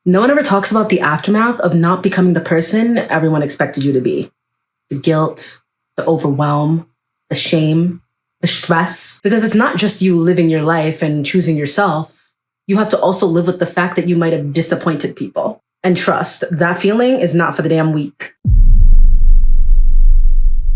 No one ever talks about the aftermath of not becoming the person everyone expected you to be. The guilt, the overwhelm, the shame, the stress. Because it's not just you living your life and choosing yourself. You have to also live with the fact that you might have disappointed people. And trust, that feeling is not for the damn weak.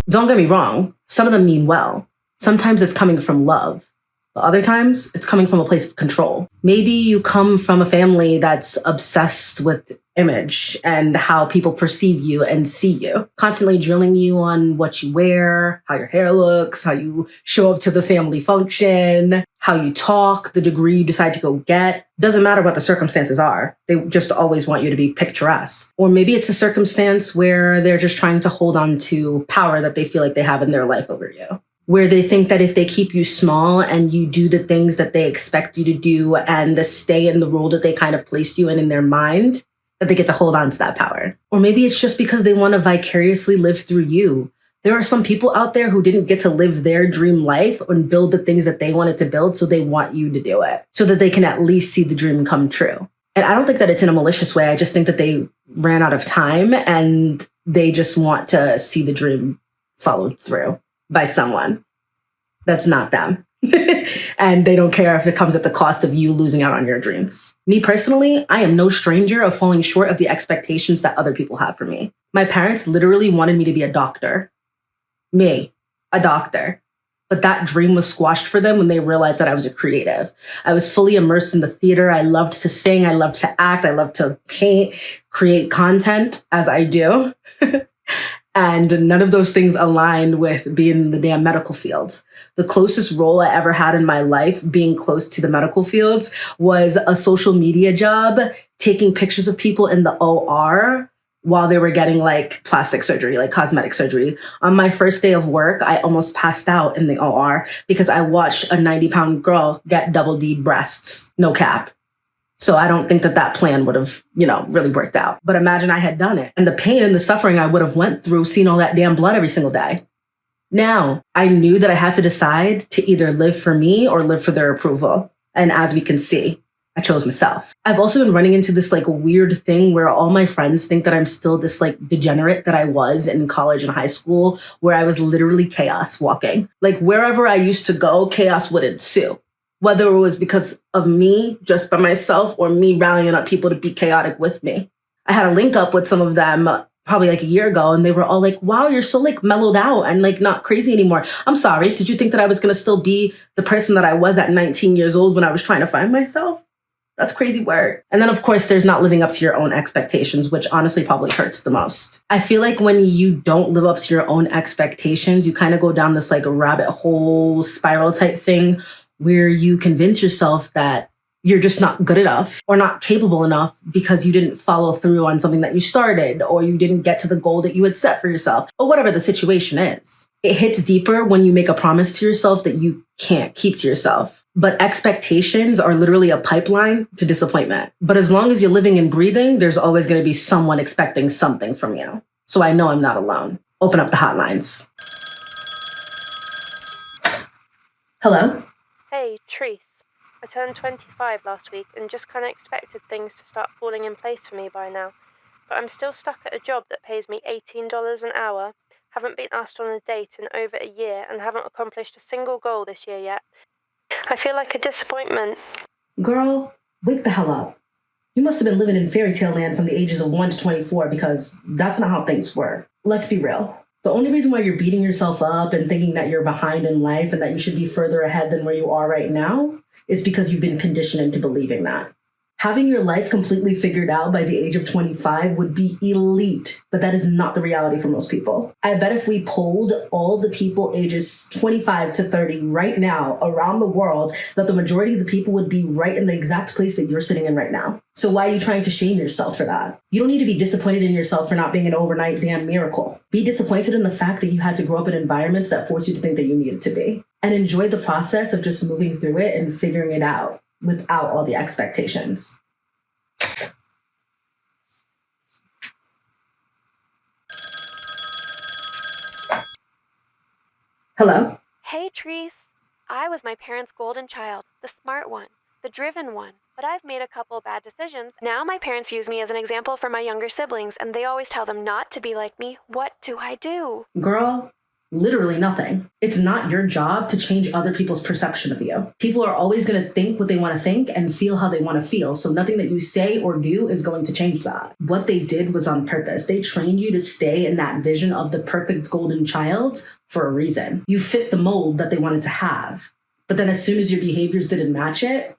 Don't get me wrong, some of them mean well. Sometimes it's coming from love. But other times, it's coming from a place of control. Maybe you come from a family that's obsessed with image and how people perceive you and see you, constantly drilling you on what you wear, how your hair looks, how you show up to the family function, how you talk, the degree you decide to go get. Doesn't matter what the circumstances are. They just always want you to be picturesque. Or maybe it's a circumstance where they're just trying to hold on to power that they feel like they have in their life over you, where they think that if they keep you small and you do the things that they expect you to do and stay in the role that they kind of placed you in their mind, that they get to hold on to that power. Or maybe it's just because they want to vicariously live through you. There are some people out there who didn't get to live their dream life and build the things that they wanted to build, so they want you to do it, so that they can at least see the dream come true. And I don't think that it's in a malicious way. I just think that they ran out of time and they just want to see the dream followed through by someone that's not them. And they don't care if it comes at the cost of you losing out on your dreams. Me personally, I am no stranger of falling short of the expectations that other people have for me. My parents literally wanted me to be a doctor. Me, a doctor. But that dream was squashed for them when they realized that I was a creative. I was fully immersed in the theater. I loved to sing. I loved to act. I loved to paint, create content, as I do. And none of those things aligned with being in the damn medical fields. The closest role I ever had in my life being close to the medical fields was a social media job, taking pictures of people in the OR while they were getting like plastic surgery, like cosmetic surgery. On my first day of work, I almost passed out in the OR because I watched a 90-pound girl get double D breasts, no cap. So I don't think that that plan would have, really worked out. But imagine I had done it and the pain and the suffering I would have went through seeing all that damn blood every single day. Now, I knew that I had to decide to either live for me or live for their approval. And as we can see, I chose myself. I've also been running into this weird thing where all my friends think that I'm still this degenerate that I was in college and high school, where I was literally chaos walking. Wherever I used to go, chaos would ensue. Whether it was because of me just by myself or me rallying up people to be chaotic with me. I had a link up with some of them probably a year ago, and they were all like, wow, you're so mellowed out and not crazy anymore. I'm sorry. Did you think that I was going to still be the person that I was at 19 years old when I was trying to find myself? That's crazy work. And then, of course, there's not living up to your own expectations, which honestly probably hurts the most. I feel like when you don't live up to your own expectations, you kind of go down this rabbit hole spiral type thing where you convince yourself that you're just not good enough or not capable enough because you didn't follow through on something that you started, or you didn't get to the goal that you had set for yourself, or whatever the situation is. It hits deeper when you make a promise to yourself that you can't keep to yourself. But expectations are literally a pipeline to disappointment. But as long as you're living and breathing, there's always going to be someone expecting something from you. So I know I'm not alone. Open up the hotlines. Hello? Hey, Treese. I turned 25 last week and just kind of expected things to start falling in place for me by now. But I'm still stuck at a job that pays me $18 an hour, haven't been asked on a date in over a year, and haven't accomplished a single goal this year yet. I feel like a disappointment. Girl, wake the hell up. You must have been living in fairy tale land from the ages of 1 to 24, because that's not how things were. Let's be real. The only reason why you're beating yourself up and thinking that you're behind in life and that you should be further ahead than where you are right now is because you've been conditioned into believing that. Having your life completely figured out by the age of 25 would be elite, but that is not the reality for most people. I bet if we polled all the people ages 25 to 30 right now around the world, that the majority of the people would be right in the exact place that you're sitting in right now. So why are you trying to shame yourself for that? You don't need to be disappointed in yourself for not being an overnight damn miracle. Be disappointed in the fact that you had to grow up in environments that force you to think that you needed to be. And enjoy the process of just moving through it and figuring it out without all the expectations. Hello? Hey, Treese. I was my parents' golden child, the smart one, the driven one. But I've made a couple bad decisions. Now my parents use me as an example for my younger siblings, and they always tell them not to be like me. What do I do? Girl, literally nothing. It's not your job to change other people's perception of you. People are always going to think what they want to think and feel how they want to feel. So nothing that you say or do is going to change that. What they did was on purpose. They trained you to stay in that vision of the perfect golden child for a reason. You fit the mold that they wanted to have. But then as soon as your behaviors didn't match it,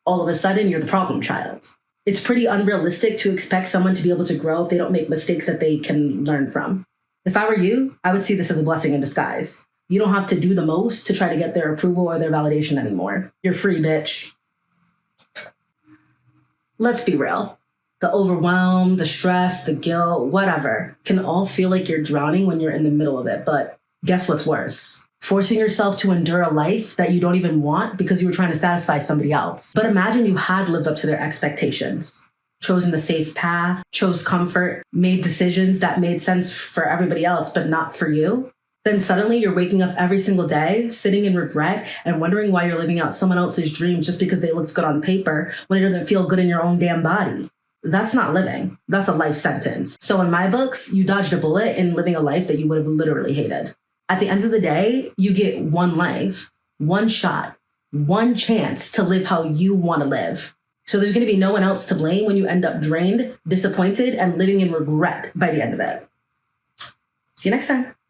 all of a sudden you're the problem child. It's pretty unrealistic to expect someone to be able to grow if they don't make mistakes that they can learn from. If I were you, I would see this as a blessing in disguise. You don't have to do the most to try to get their approval or their validation anymore. You're free, bitch. Let's be real. The overwhelm, the stress, the guilt, whatever, can all feel like you're drowning when you're in the middle of it. But guess what's worse? Forcing yourself to endure a life that you don't even want because you were trying to satisfy somebody else. But imagine you had lived up to their expectations, chosen the safe path, chose comfort, made decisions that made sense for everybody else, but not for you. Then suddenly you're waking up every single day, sitting in regret and wondering why you're living out someone else's dreams just because they looked good on paper when it doesn't feel good in your own damn body. That's not living. That's a life sentence. So in my books, you dodged a bullet in living a life that you would have literally hated. At the end of the day, you get one life, one shot, one chance to live how you want to live. So there's going to be no one else to blame when you end up drained, disappointed, and living in regret by the end of it. See you next time.